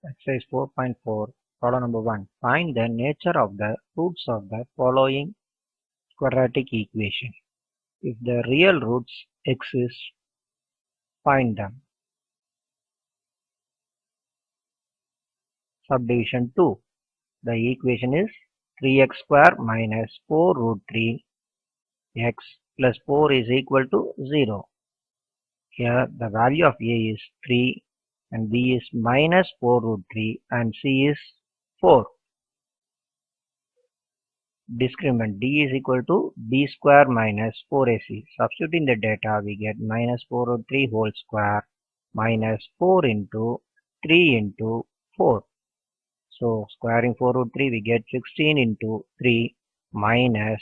Exercise 4.4, problem number 1. Find the nature of the roots of the following quadratic equation. If the real roots exist, find them. Subdivision 2. The equation is 3x square minus 4 root 3 x plus 4 is equal to 0. Here the value of a is 3 and b is minus 4 root 3 and c is 4. Discriminant d is equal to b square minus 4ac. Substituting the data, we get minus 4 root 3 whole square minus 4 into 3 into 4. So squaring 4 root 3, we get 16 into 3 minus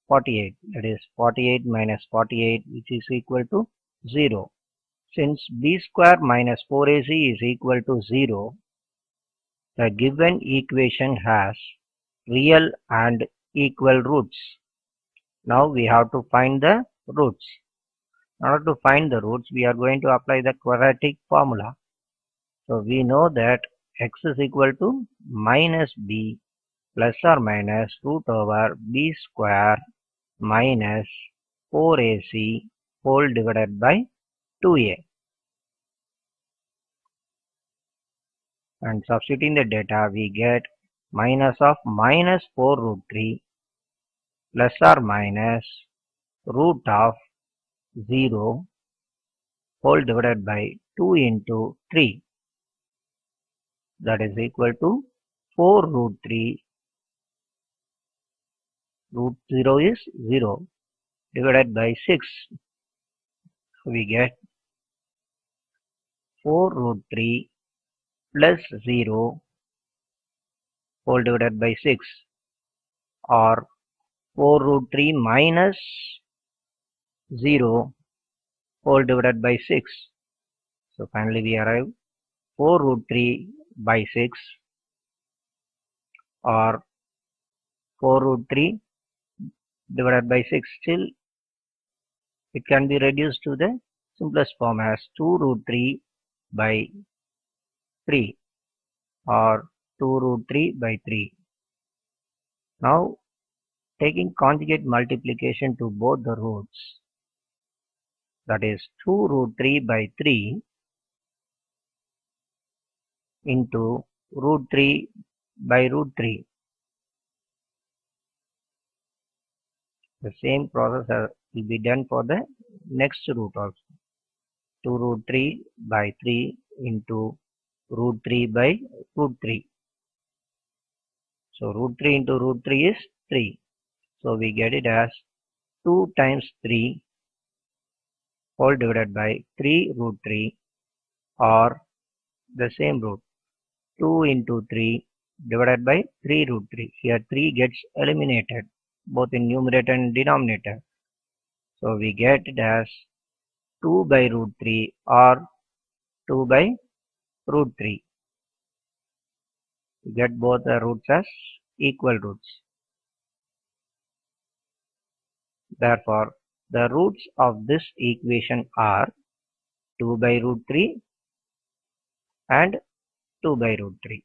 48. That is 48 minus 48, which is equal to 0. Since b square minus 4ac is equal to 0, the given equation has real and equal roots. Now we have to find the roots. In order to find the roots, we are going to apply the quadratic formula. So we know that x is equal to minus b plus or minus root over b square minus 4ac whole divided by 2a. And substituting the data, we get minus of minus 4 root 3 plus or minus root of 0 whole divided by 2 into 3. That is equal to 4 root 3. Root 0 is 0 divided by 6. We get 4 root 3 plus 0 whole divided by 6, or 4 root 3 minus 0 whole divided by 6. So finally we arrive 4 root 3 by 6, or 4 root 3 divided by 6. Still it can be reduced to the simplest form as 2 root 3 by 3, or 2 root 3 by 3. Now taking conjugate multiplication to both the roots, that is 2 root 3 by 3 into root 3 by root 3. The same process will be done for the next root also. 2 root 3 by 3 into root 3 by root 3. So root 3 into root 3 is 3. So we get it as 2 times 3 whole divided by 3 root 3, or the same root 2 into 3 divided by 3 root 3. Here 3 gets eliminated both in numerator and denominator. So we get it as 2 by root 3 or 2 by root 3. We get both the roots as equal roots. Therefore, the roots of this equation are 2 by root 3 and 2 by root 3.